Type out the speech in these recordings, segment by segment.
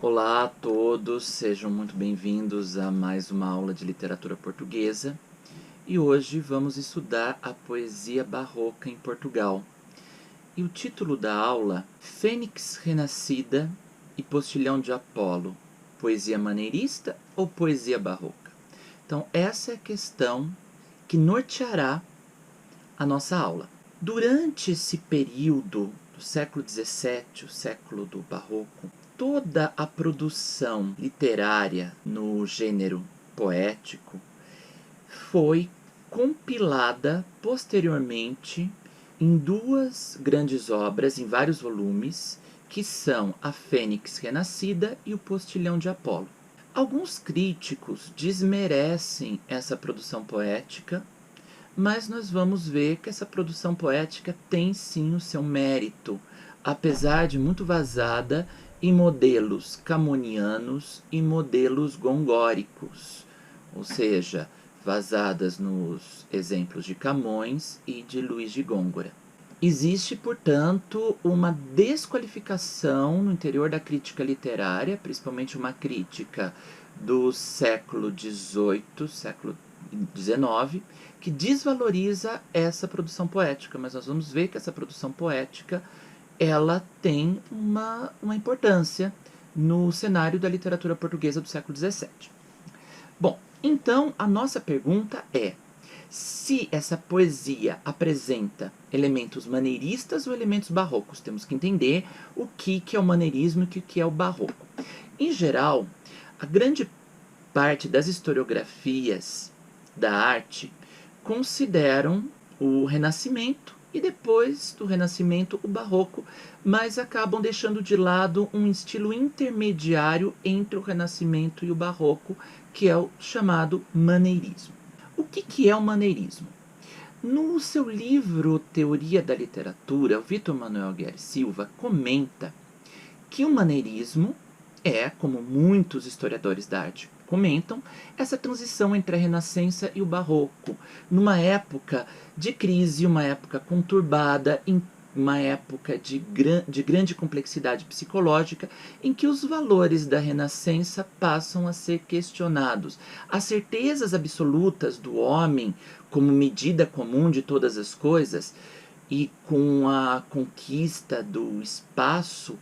Olá a todos, sejam muito bem-vindos a mais uma aula de literatura portuguesa. E hoje vamos estudar a poesia barroca em Portugal. E o título da aula, Fênix Renascida e Postilhão de Apolo, poesia maneirista ou poesia barroca? Então essa é a questão que norteará a nossa aula. Durante esse período do século XVII, o século do Barroco, toda a produção literária no gênero poético foi compilada posteriormente em duas grandes obras, em vários volumes, que são A Fênix Renascida e O Postilhão de Apolo. Alguns críticos desmerecem essa produção poética, mas nós vamos ver que essa produção poética tem sim o seu mérito, apesar de muito vazada em modelos camonianos e modelos gongóricos, ou seja, vazadas nos exemplos de Camões e de Luís de Gôngora. Existe, portanto, uma desqualificação no interior da crítica literária, principalmente uma crítica do século XVIII, século XIX, que desvaloriza essa produção poética, mas nós vamos ver que essa produção poética ela tem uma importância no cenário da literatura portuguesa do século XVII. Bom, então a nossa pergunta é: se essa poesia apresenta elementos maneiristas ou elementos barrocos? Temos que entender o que é o maneirismo e o que é o barroco. Em geral, a grande parte das historiografias da arte consideram o Renascimento e depois do Renascimento o Barroco, mas acabam deixando de lado um estilo intermediário entre o Renascimento e o Barroco, que é o chamado maneirismo. O que é o maneirismo? No seu livro Teoria da Literatura, o Vítor Manuel Aguiar Silva comenta que o maneirismo é, como muitos historiadores da arte comentam, essa transição entre a Renascença e o Barroco, numa época de crise, uma época conturbada, uma época de grande complexidade psicológica, em que os valores da Renascença passam a ser questionados. As certezas absolutas do homem como medida comum de todas as coisas e com a conquista do espaço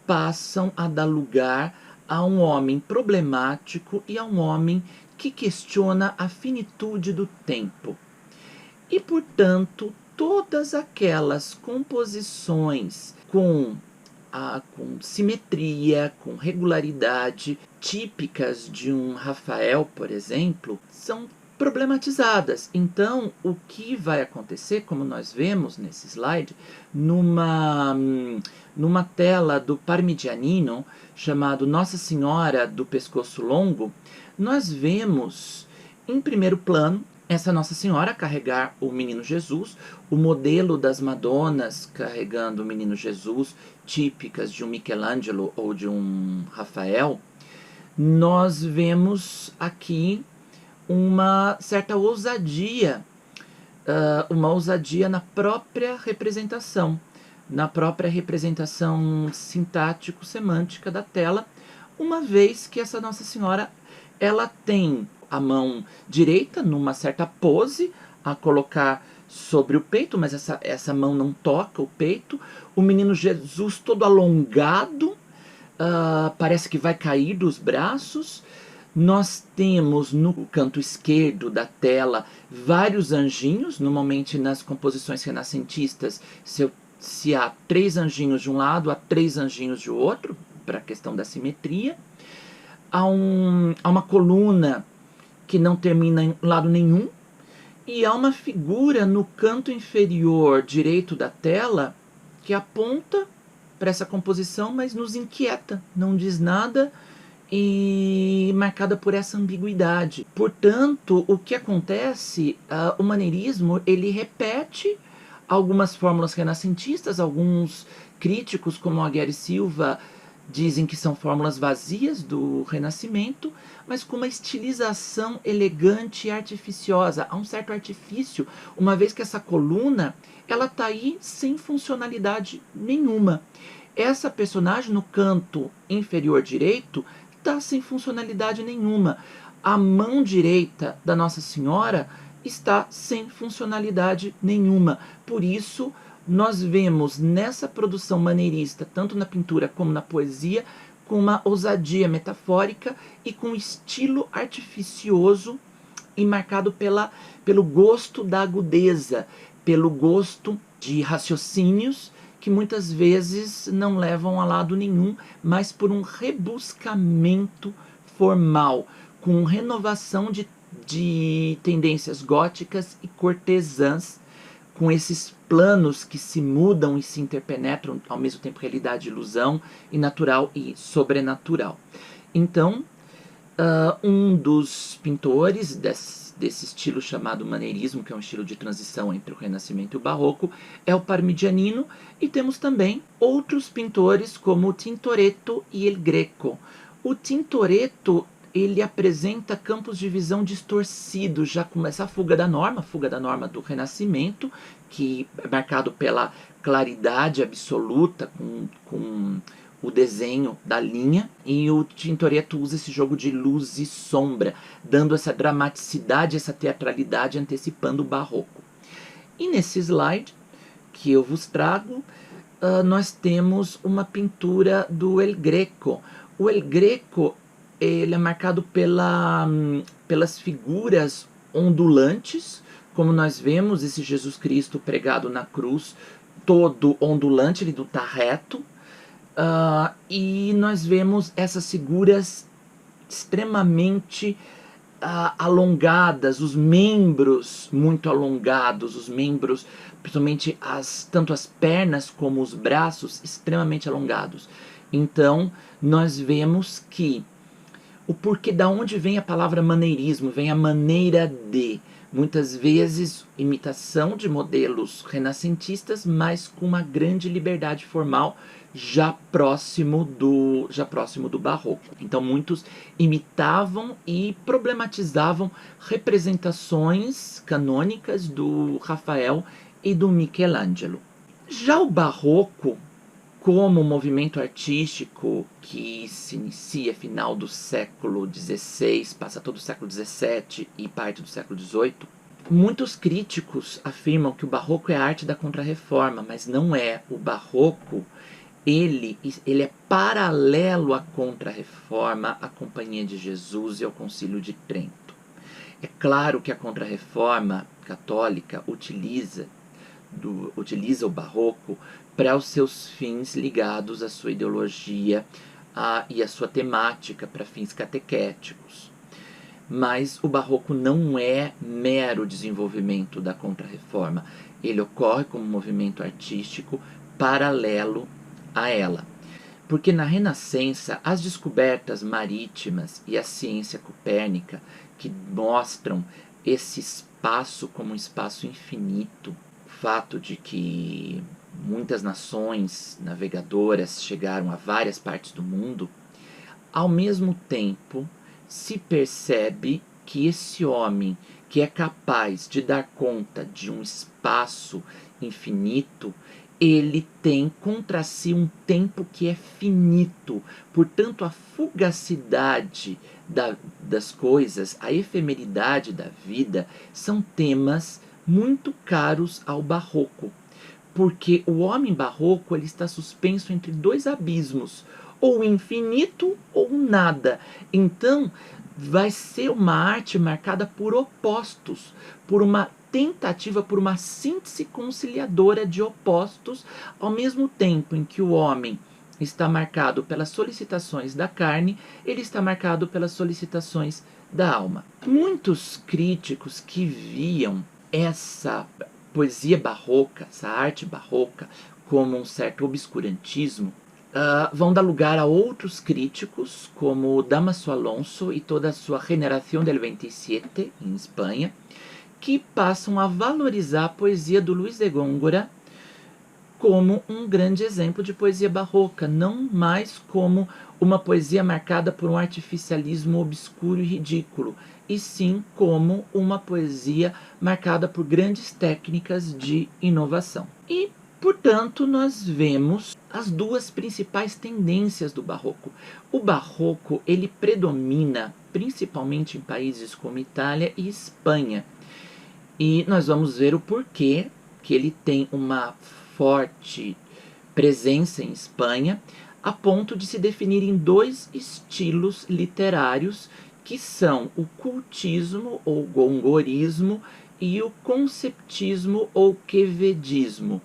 passam a dar lugar a um homem problemático e a um homem que questiona a finitude do tempo. E, portanto, todas aquelas composições com simetria, com regularidade, típicas de um Rafael, por exemplo, são problematizadas. Então, o que vai acontecer, como nós vemos nesse slide, numa tela do Parmigianino, chamado Nossa Senhora do Pescoço Longo, nós vemos, em primeiro plano, essa Nossa Senhora carregar o Menino Jesus, o modelo das Madonas carregando o Menino Jesus, típicas de um Michelangelo ou de um Rafael. Nós vemos aqui uma certa ousadia, uma ousadia na própria representação sintático-semântica da tela, uma vez que essa Nossa Senhora ela tem a mão direita numa certa pose a colocar sobre o peito, mas essa mão não toca o peito. O Menino Jesus todo alongado, parece que vai cair dos braços. Nós temos no canto esquerdo da tela vários anjinhos. Normalmente nas composições renascentistas, se há 3 anjinhos de um lado, há 3 anjinhos de outro, para a questão da simetria. Há uma coluna que não termina em lado nenhum, e há uma figura no canto inferior direito da tela que aponta para essa composição, mas nos inquieta, não diz nada, e marcada por essa ambiguidade. Portanto, o que acontece, o maneirismo ele repete algumas fórmulas renascentistas. Alguns críticos, como Aguiar Silva, dizem que são fórmulas vazias do Renascimento, mas com uma estilização elegante e artificiosa. Há um certo artifício, uma vez que essa coluna ela está aí sem funcionalidade nenhuma. essa personagem no canto inferior direito está sem funcionalidade nenhuma. A mão direita da Nossa Senhora está sem funcionalidade nenhuma. Por isso, nós vemos nessa produção maneirista, tanto na pintura como na poesia, com uma ousadia metafórica e com um estilo artificioso e marcado pelo gosto da agudeza, pelo gosto de raciocínios que muitas vezes não levam a lado nenhum, mas por um rebuscamento formal, com renovação de tendências góticas e cortesãs, com esses planos que se mudam e se interpenetram, ao mesmo tempo realidade e ilusão, e natural e sobrenatural. Então, um dos pintores desse estilo chamado maneirismo, que é um estilo de transição entre o Renascimento e o Barroco, é o Parmigianino, e temos também outros pintores como o Tintoretto e El Greco. O Tintoretto, ele apresenta campos de visão distorcidos, já começa a fuga da norma do Renascimento, que é marcado pela claridade absoluta, com o desenho da linha, e o Tintoretto usa esse jogo de luz e sombra, dando essa dramaticidade, essa teatralidade, antecipando o Barroco. E nesse slide que eu vos trago, nós temos uma pintura do El Greco. O El Greco, ele é marcado pelas figuras ondulantes, como nós vemos esse Jesus Cristo pregado na cruz, todo ondulante, ele não está reto. E nós vemos essas figuras extremamente alongadas, os membros muito alongados, os membros, principalmente tanto as pernas como os braços, extremamente alongados. Então, nós vemos que o porquê, da onde vem a palavra maneirismo, vem a maneira de, muitas vezes imitação de modelos renascentistas, mas com uma grande liberdade formal, já próximo do Barroco. Então muitos imitavam e problematizavam representações canônicas do Rafael e do Michelangelo. Já o Barroco, como movimento artístico que se inicia final do século XVI, passa todo o século XVII e parte do século XVIII, muitos críticos afirmam que o Barroco é a arte da Contra-Reforma, mas não é. O Barroco, ele é paralelo à Contra-Reforma, à Companhia de Jesus e ao Concílio de Trento. É claro que a Contra-Reforma católica utiliza o Barroco para os seus fins ligados à sua ideologia e à sua temática, para fins catequéticos. Mas o Barroco não é mero desenvolvimento da Contra-Reforma. Ele ocorre como movimento artístico paralelo a ela. Porque na Renascença, as descobertas marítimas e a ciência copérnica, que mostram esse espaço como um espaço infinito, o fato de que muitas nações navegadoras chegaram a várias partes do mundo, ao mesmo tempo se percebe que esse homem que é capaz de dar conta de um espaço infinito, ele tem contra si um tempo que é finito. Portanto, a fugacidade das coisas, a efemeridade da vida, são temas muito caros ao Barroco. Porque o homem barroco, ele está suspenso entre dois abismos, ou infinito ou nada. Então, vai ser uma arte marcada por opostos, por uma tentativa, por uma síntese conciliadora de opostos, ao mesmo tempo em que o homem está marcado pelas solicitações da carne, ele está marcado pelas solicitações da alma. Muitos críticos que viam essa poesia barroca, essa arte barroca, como um certo obscurantismo, vão dar lugar a outros críticos, como Damaso Alonso e toda a sua Generación del 27, em Espanha, que passam a valorizar a poesia do Luis de Góngora como um grande exemplo de poesia barroca, não mais como uma poesia marcada por um artificialismo obscuro e ridículo, e sim como uma poesia marcada por grandes técnicas de inovação. E Portanto, nós vemos as duas principais tendências do barroco. O barroco, ele predomina principalmente em países como Itália e Espanha. E nós vamos ver o porquê que ele tem uma forte presença em Espanha, a ponto de se definir em dois estilos literários, que são o cultismo ou gongorismo e o conceptismo ou quevedismo.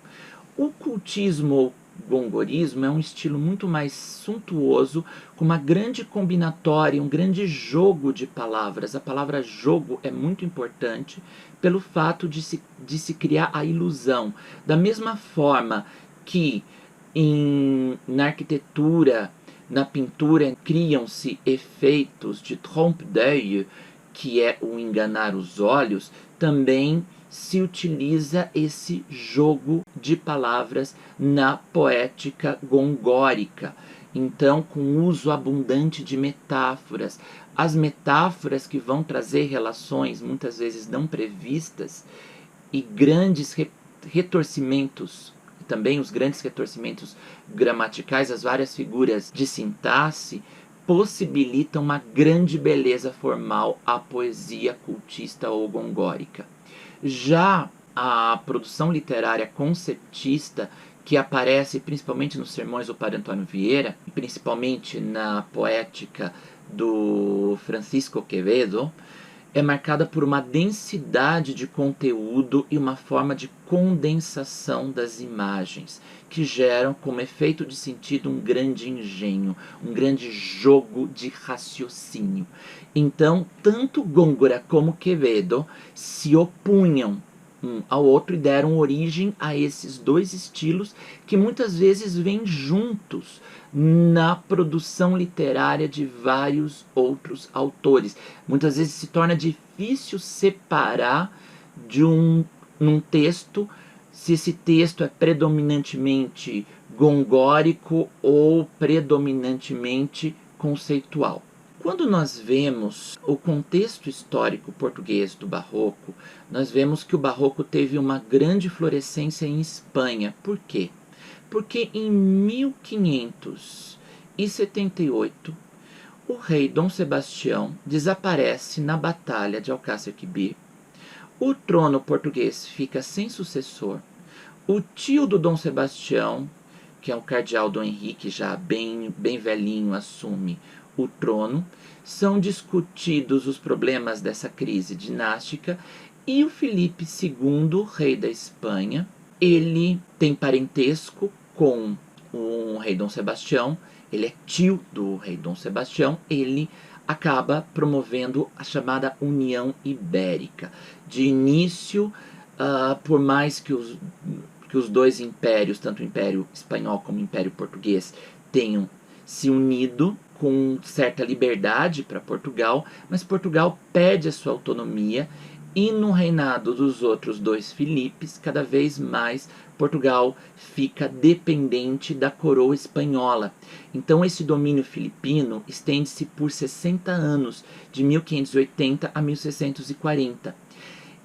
O cultismo ou gongorismo é um estilo muito mais suntuoso, com uma grande combinatória, um grande jogo de palavras. A palavra jogo é muito importante pelo fato de se criar a ilusão. Da mesma forma que na arquitetura, na pintura, criam-se efeitos de trompe-l'œil, que é o enganar os olhos, também se utiliza esse jogo de palavras na poética gongórica. Então, com uso abundante de metáforas. As metáforas que vão trazer relações muitas vezes não previstas e grandes retorcimentos, também os grandes retorcimentos gramaticais, as várias figuras de sintaxe, possibilitam uma grande beleza formal à poesia cultista ou gongórica. Já a produção literária conceptista, que aparece principalmente nos sermões do Padre Antônio Vieira, principalmente na poética do Francisco Quevedo, é marcada por uma densidade de conteúdo e uma forma de condensação das imagens, que geram como efeito de sentido um grande engenho, um grande jogo de raciocínio. Então, tanto Góngora como Quevedo se opunham um ao outro e deram origem a esses dois estilos que muitas vezes vêm juntos na produção literária de vários outros autores. Muitas vezes se torna difícil separar num texto se esse texto é predominantemente gongórico ou predominantemente conceitual. Quando nós vemos o contexto histórico português do Barroco, nós vemos que o Barroco teve uma grande florescência em Espanha. Por quê? Porque em 1578, o rei Dom Sebastião desaparece na Batalha de Alcácer Quibir. O trono português fica sem sucessor. O tio do Dom Sebastião, que é o cardeal Dom Henrique, já bem velhinho, assume o trono. São discutidos os problemas dessa crise dinástica e o Filipe II, rei da Espanha, ele tem parentesco com o rei Dom Sebastião, ele é tio do rei Dom Sebastião, ele acaba promovendo a chamada União Ibérica. De início, por mais que os dois impérios, tanto o Império Espanhol como o Império Português, tenham se unido com certa liberdade para Portugal, mas Portugal perde a sua autonomia e no reinado dos outros dois Filipes, cada vez mais Portugal fica dependente da coroa espanhola. Então esse domínio filipino estende-se por 60 anos, de 1580 a 1640.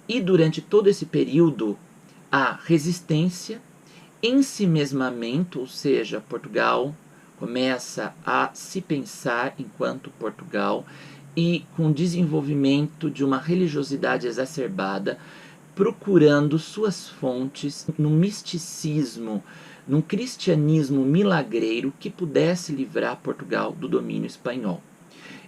E durante todo esse período, há resistência, ensimesmamento, ou seja, Portugal começa a se pensar enquanto Portugal e com desenvolvimento de uma religiosidade exacerbada, procurando suas fontes no misticismo, num cristianismo milagreiro que pudesse livrar Portugal do domínio espanhol.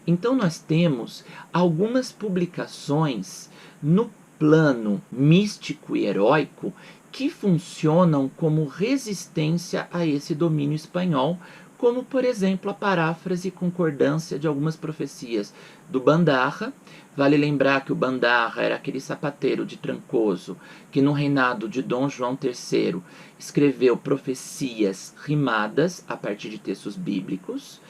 Então nós temos algumas publicações no plano místico e heróico que funcionam como resistência a esse domínio espanhol, como, por exemplo, a paráfrase e concordância de algumas profecias do Bandarra. Vale lembrar que o Bandarra era aquele sapateiro de Trancoso que, no reinado de Dom João III, escreveu profecias rimadas a partir de textos bíblicos,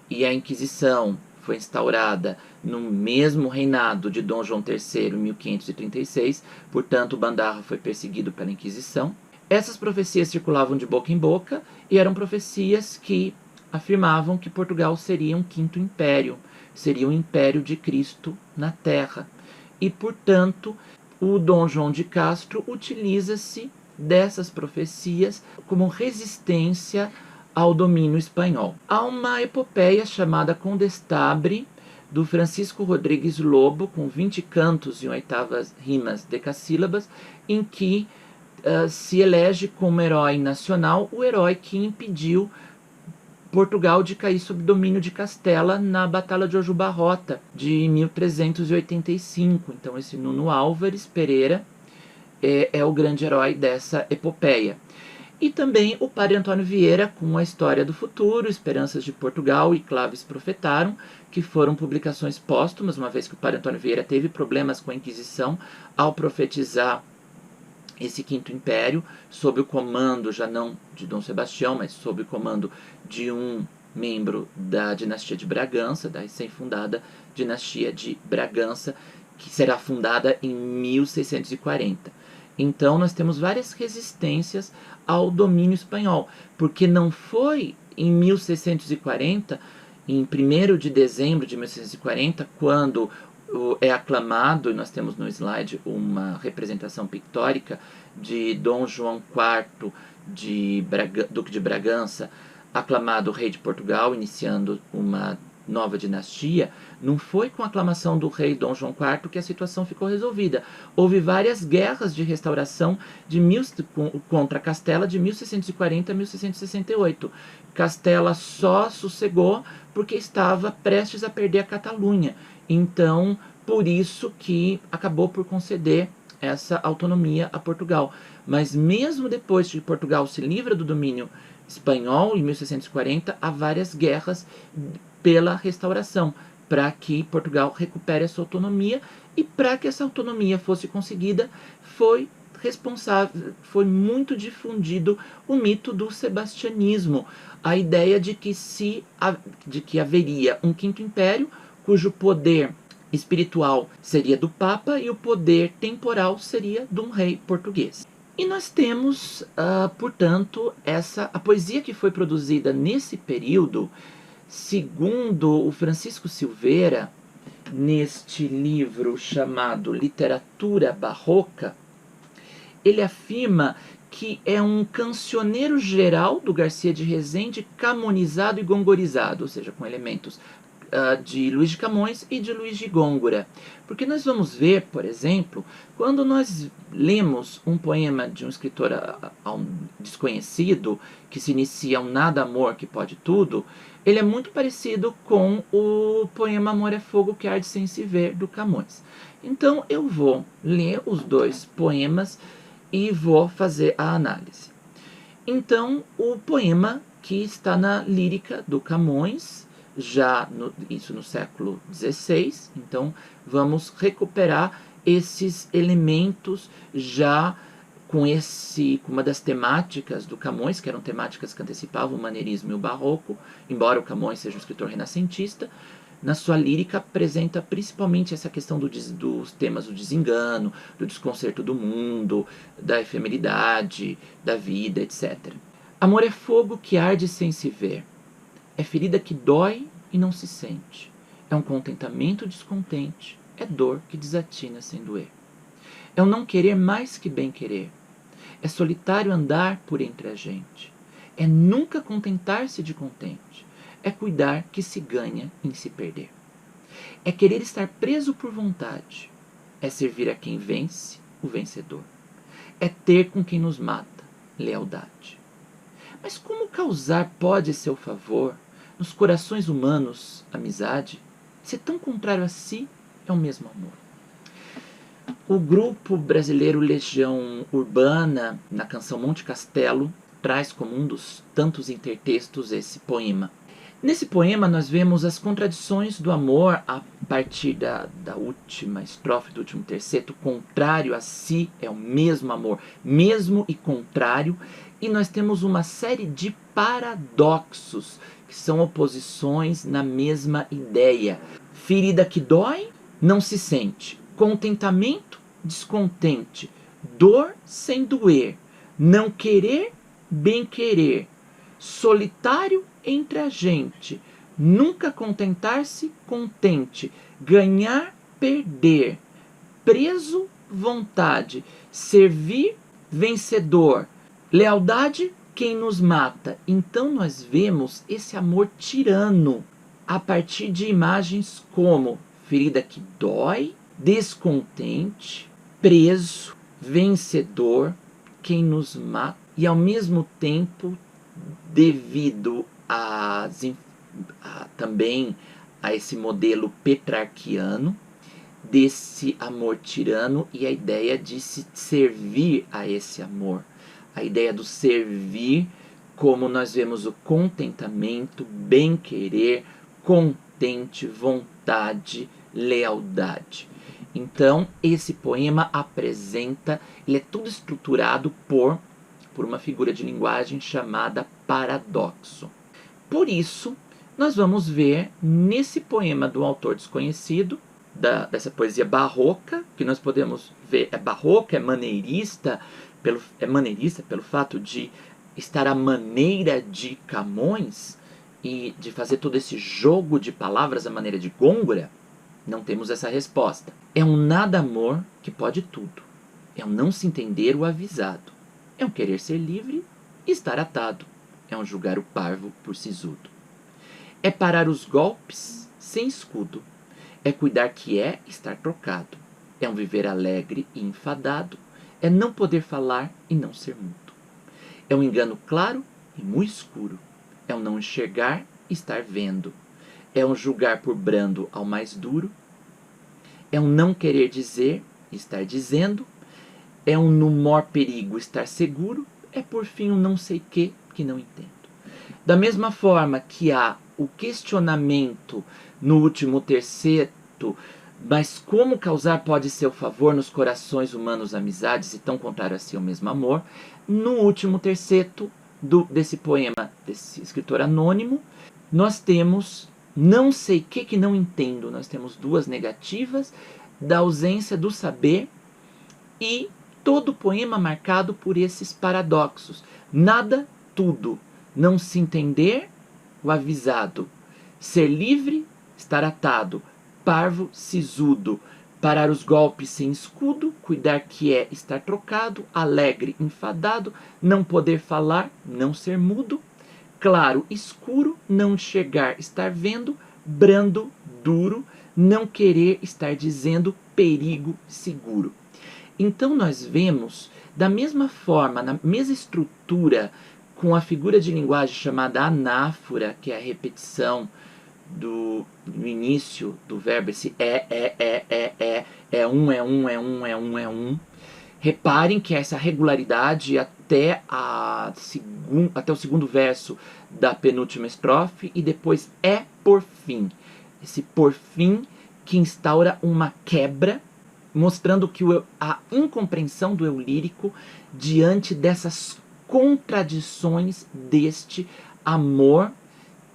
e a Inquisição foi instaurada no mesmo reinado de Dom João III, em 1536, portanto, o Bandarra foi perseguido pela Inquisição. Essas profecias circulavam de boca em boca e eram profecias que afirmavam que Portugal seria um quinto império, seria o império de Cristo na Terra. E, portanto, o Dom João de Castro utiliza-se dessas profecias como resistência ao domínio espanhol. Há uma epopeia chamada Condestabre, do Francisco Rodrigues Lobo, com 20 cantos e 8ª rimas decassílabas, em que se elege como herói nacional o herói que impediu Portugal de cair sob domínio de Castela na Batalha de Ojubarrota de 1385. Então esse Nuno Álvares Pereira é o grande herói dessa epopeia. E também o Padre Antônio Vieira, com A História do Futuro, Esperanças de Portugal e Claves Profetaram, que foram publicações póstumas, uma vez que o Padre Antônio Vieira teve problemas com a Inquisição ao profetizar esse Quinto Império, sob o comando, já não de Dom Sebastião, mas sob o comando de um membro da dinastia de Bragança, da recém-fundada dinastia de Bragança, que será fundada em 1640. Então nós temos várias resistências ao domínio espanhol, porque não foi em 1640, em 1º de dezembro de 1640, quando é aclamado, e nós temos no slide uma representação pictórica de Dom João IV, Duque de Bragança, aclamado rei de Portugal, iniciando uma nova dinastia. Não foi com a aclamação do rei Dom João IV que a situação ficou resolvida. Houve várias guerras de restauração contra Castela de 1640 a 1668. Castela só sossegou porque estava prestes a perder a Catalunha. Então, por isso que acabou por conceder essa autonomia a Portugal. Mas mesmo depois que Portugal se livra do domínio espanhol, em 1640, há várias guerras pela restauração, para que Portugal recupere a sua autonomia, e para que essa autonomia fosse conseguida, foi muito difundido o mito do sebastianismo, a ideia de que haveria um quinto império, cujo poder espiritual seria do Papa e o poder temporal seria de um rei português. E nós temos, portanto, a poesia que foi produzida nesse período, segundo o Francisco Silveira, neste livro chamado Literatura Barroca, ele afirma que é um cancioneiro geral do Garcia de Rezende camonizado e gongorizado, ou seja, com elementos de Luís de Camões e de Luís de Gôngora. Porque nós vamos ver, por exemplo, quando nós lemos um poema de um escritor desconhecido, que se inicia um nada amor que pode tudo, ele é muito parecido com o poema Amor é Fogo que arde sem se ver, do Camões. Então eu vou ler os dois poemas e vou fazer a análise. Então, o poema que está na lírica do Camões, isso no século XVI, então vamos recuperar esses elementos já com uma das temáticas do Camões, que eram temáticas que antecipavam o maneirismo e o barroco, embora o Camões seja um escritor renascentista. Na sua lírica apresenta principalmente essa questão dos temas do desengano, do desconcerto do mundo, da efemeridade, da vida, etc. Amor é fogo que arde sem se ver. É ferida que dói e não se sente. É um contentamento descontente. É dor que desatina sem doer. É um não querer mais que bem querer. É solitário andar por entre a gente. É nunca contentar-se de contente. É cuidar que se ganha em se perder. É querer estar preso por vontade. É servir a quem vence, o vencedor. É ter com quem nos mata, lealdade. Mas como causar pode seu favor nos corações humanos amizade, se tão contrário a si é o mesmo amor? O grupo brasileiro Legião Urbana, na canção Monte Castelo, traz como um dos tantos intertextos esse poema. Nesse poema nós vemos as contradições do amor a partir da última estrofe do último terceto. Contrário a si é o mesmo amor, mesmo e contrário. E nós temos uma série de paradoxos, que são oposições na mesma ideia. Ferida que dói, não se sente. Contentamento, descontente. Dor sem doer. Não querer, bem querer. Solitário entre a gente. Nunca contentar-se, contente. Ganhar, perder. Preso, vontade. Servir, vencedor. Lealdade, quem nos mata. Então nós vemos esse amor tirano a partir de imagens como ferida que dói, descontente, preso, vencedor, quem nos mata. E ao mesmo tempo, devido também a esse modelo petrarquiano, desse amor tirano e a ideia de se servir a esse amor. A ideia do servir, como nós vemos o contentamento, bem-querer, contente, vontade, lealdade. Então, esse poema apresenta, ele é tudo estruturado por uma figura de linguagem chamada paradoxo. Por isso, nós vamos ver nesse poema do autor desconhecido, dessa poesia barroca, que nós podemos ver, é barroca, é maneirista pelo fato de estar à maneira de Camões e de fazer todo esse jogo de palavras à maneira de Gôngora. Não temos essa resposta. É um nada-amor que pode tudo. É um não se entender o avisado. É um querer ser livre e estar atado. É um julgar o parvo por sisudo. É parar os golpes sem escudo. É cuidar que é estar trocado. É um viver alegre e enfadado. É não poder falar e não ser mudo. É um engano claro e muito escuro. É um não enxergar e estar vendo. É um julgar por brando ao mais duro. É um não querer dizer e estar dizendo. É um no maior perigo estar seguro. É por fim um não sei que não entendo. Da mesma forma que há o questionamento no último terceto, mas como causar pode seu favor nos corações humanos amizades e tão contrário a si o mesmo amor, no último terceto desse poema, desse escritor anônimo, nós temos não sei que não entendo, nós temos duas negativas da ausência do saber e todo o poema marcado por esses paradoxos. Nada, tudo. Não se entender, o avisado. Ser livre, estar atado. Parvo, sisudo. Parar os golpes sem escudo. Cuidar que é estar trocado. Alegre, enfadado. Não poder falar, não ser mudo. Claro, escuro. Não enxergar, estar vendo. Brando, duro. Não querer, estar dizendo. Perigo, seguro. Então nós vemos, da mesma forma, na mesma estrutura, com a figura de linguagem chamada anáfora, que é a repetição do início do verbo, esse é um. Reparem que essa regularidade até o segundo verso da penúltima estrofe e depois é por fim. Esse por fim que instaura uma quebra, mostrando que a incompreensão do eu lírico diante dessas contradições deste amor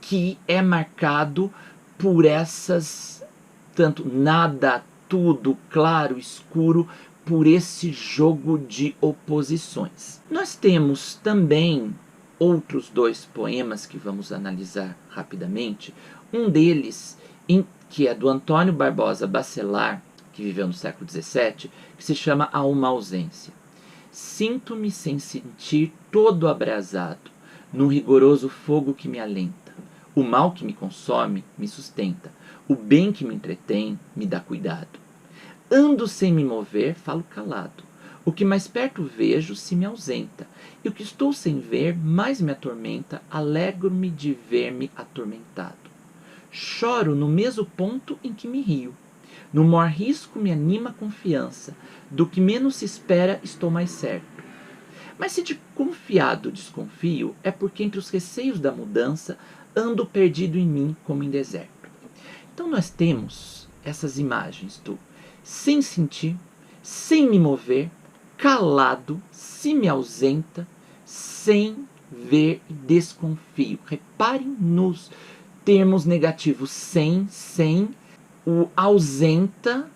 que é marcado por essas, tanto nada, tudo, claro, escuro, por esse jogo de oposições. Nós temos também outros dois poemas que vamos analisar rapidamente. Um deles, que é do Antônio Barbosa Bacelar, que viveu no século XVII, que se chama A Uma Ausência. Sinto-me sem sentir todo abrasado, num rigoroso fogo que me alenta. O mal que me consome me sustenta, o bem que me entretém me dá cuidado. Ando sem me mover, falo calado. O que mais perto vejo se me ausenta, e o que estou sem ver mais me atormenta, alegro-me de ver-me atormentado. Choro no mesmo ponto em que me rio. No maior risco me anima a confiança. Do que menos se espera, estou mais certo. Mas se de confiado desconfio, é porque entre os receios da mudança ando perdido em mim como em deserto. Então nós temos essas imagens do sem sentir, sem me mover, calado, se me ausenta, sem ver e desconfio. Reparem nos termos negativos sem, o ausenta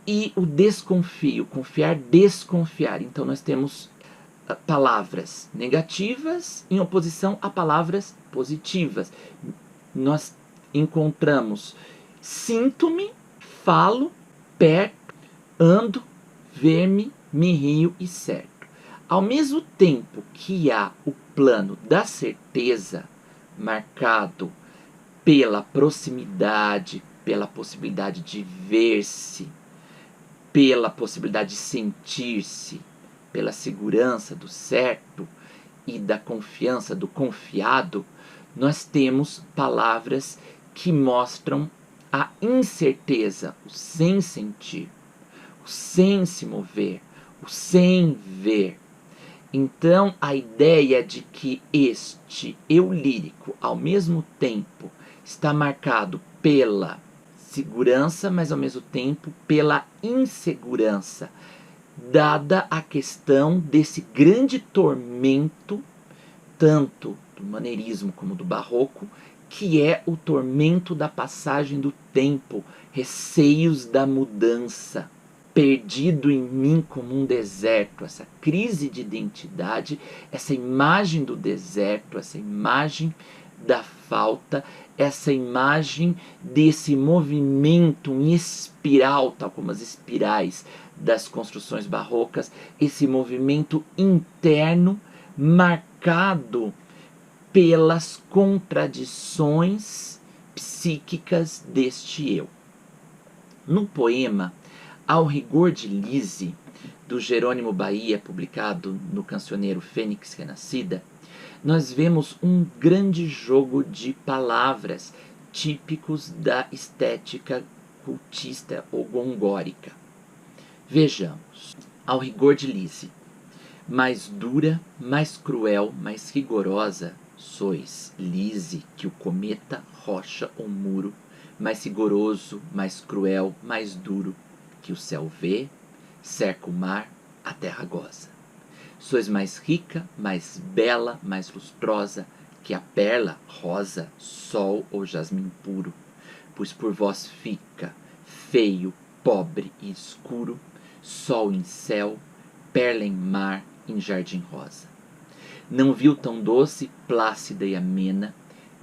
e o desconfio. Confiar, desconfiar. Então nós temos palavras negativas em oposição a palavras positivas. Nós encontramos sinto-me, falo, perto, ando, ver-me, me rio e certo. Ao mesmo tempo que há o plano da certeza, marcado pela proximidade, pela possibilidade de ver-se, pela possibilidade de sentir-se, pela segurança do certo e da confiança do confiado, nós temos palavras que mostram a incerteza, o sem sentir, o sem se mover, o sem ver. Então, a ideia de que este eu lírico, ao mesmo tempo, está marcado pela segurança, mas ao mesmo tempo pela insegurança, dada a questão desse grande tormento, tanto do maneirismo como do barroco, que é o tormento da passagem do tempo, receios da mudança, perdido em mim como um deserto, essa crise de identidade, essa imagem do deserto, essa imagem da falta, essa imagem desse movimento em espiral, tal como as espirais das construções barrocas, esse movimento interno marcado pelas contradições psíquicas deste eu. No poema Ao Rigor de Lise, do Jerônimo Bahia, publicado no Cancioneiro Fênix Renascida, nós vemos um grande jogo de palavras típicos da estética cultista ou gongórica. Vejamos. Ao rigor de Lise. Mais dura, mais cruel, mais rigorosa sois, Lise, que o cometa, rocha ou muro, mais rigoroso, mais cruel, mais duro, que o céu vê, cerca o mar, a terra goza. Sois mais rica, mais bela, mais lustrosa, que a perla, rosa, sol ou jasmim puro, pois por vós fica, feio, pobre e escuro, sol em céu, perla em mar, em jardim rosa. Não viu tão doce, plácida e amena,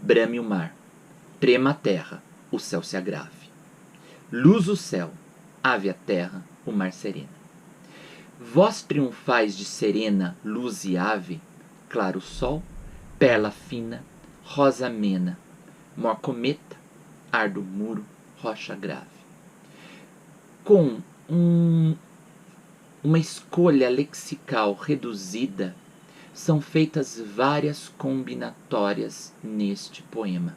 brame o mar, trema a terra, o céu se agrave. Luz o céu, ave a terra, o mar serena. Vós triunfais de serena, luz e ave, claro sol, perla fina, rosa amena, mor cometa, ar do muro, rocha grave. Com uma escolha lexical reduzida, são feitas várias combinatórias neste poema.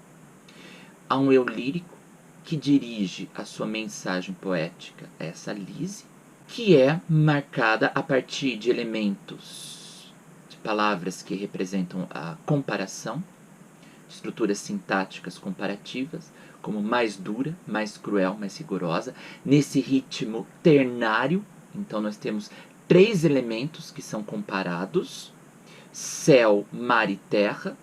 Há um eu lírico que dirige a sua mensagem poética a essa Lise, que é marcada a partir de elementos, de palavras que representam a comparação, estruturas sintáticas comparativas, como mais dura, mais cruel, mais rigorosa, nesse ritmo ternário. Então nós temos 3 elementos que são comparados, céu, mar e terra,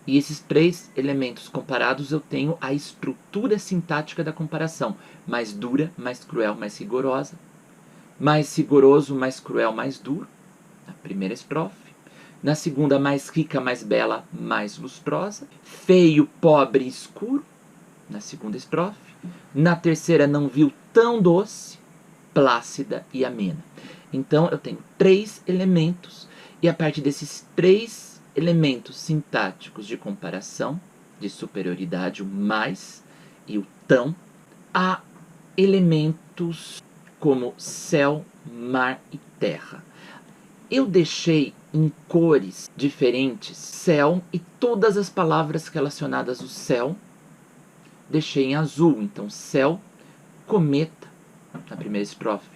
e esses 3 elementos comparados eu tenho a estrutura sintática da comparação, mais dura, mais cruel, mais rigorosa, mais rigoroso, mais cruel, mais duro, na primeira estrofe. Na segunda, mais rica, mais bela, mais lustrosa. Feio, pobre e escuro, na segunda estrofe. Na terceira, não viu tão doce, plácida e amena. Então, eu tenho 3 elementos, e a partir desses 3 elementos sintáticos de comparação, de superioridade, o mais e o tão, há elementos como céu, mar e terra. Eu deixei em cores diferentes céu e todas as palavras relacionadas ao céu deixei em azul. Então, céu, cometa, na primeira estrofe.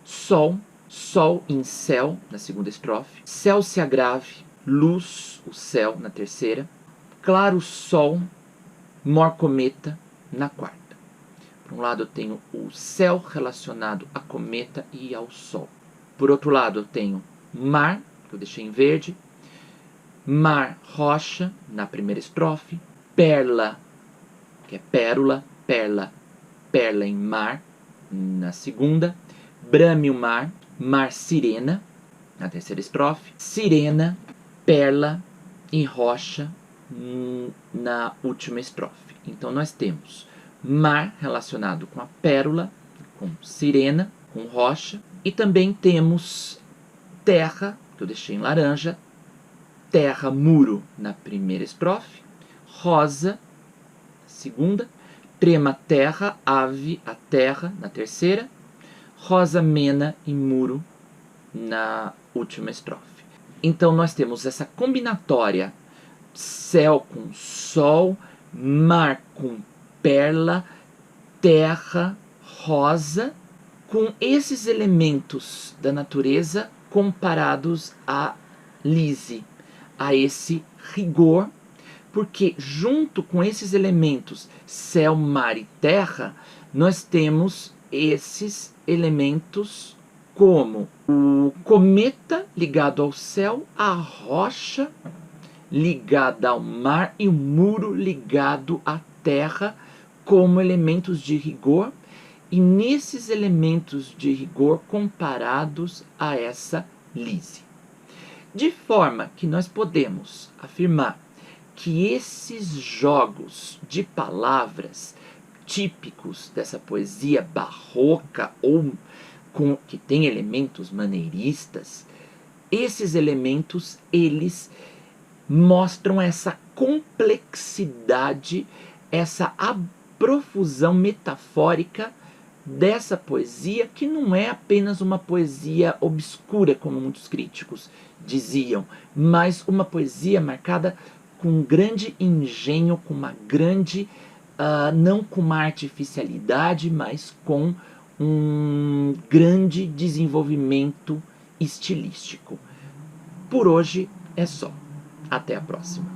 Sol, sol em céu, na segunda estrofe. Céu se agrave, luz, o céu, na terceira. Claro sol, mor cometa, na quarta. Por um lado eu tenho o céu relacionado a cometa e ao sol. Por outro lado eu tenho mar, que eu deixei em verde. Mar, rocha, na primeira estrofe. Perla, que é pérola, perla, perla em mar, na segunda. Brame o mar, mar sirena, na terceira estrofe. Sirena, perla e rocha, na última estrofe. Então nós temos mar relacionado com a pérola, com sirena, com rocha, e também temos terra, que eu deixei em laranja, terra, muro na primeira estrofe, rosa na segunda, trema, terra, ave, a terra na terceira, rosa, mena e muro na última estrofe. Então nós temos essa combinatória céu com sol, mar com perla, terra, rosa, com esses elementos da natureza comparados a lise, a esse rigor, porque junto com esses elementos céu, mar e terra, nós temos esses elementos como o cometa ligado ao céu, a rocha ligada ao mar e o muro ligado à terra como elementos de rigor, e nesses elementos de rigor comparados a essa lise. De forma que nós podemos afirmar que esses jogos de palavras típicos dessa poesia barroca ou que tem elementos maneiristas, esses elementos, eles mostram essa complexidade, essa profusão metafórica dessa poesia, que não é apenas uma poesia obscura, como muitos críticos diziam, mas uma poesia marcada com um grande engenho, com uma grande, não com uma artificialidade, mas com um grande desenvolvimento estilístico. Por hoje é só. Até a próxima.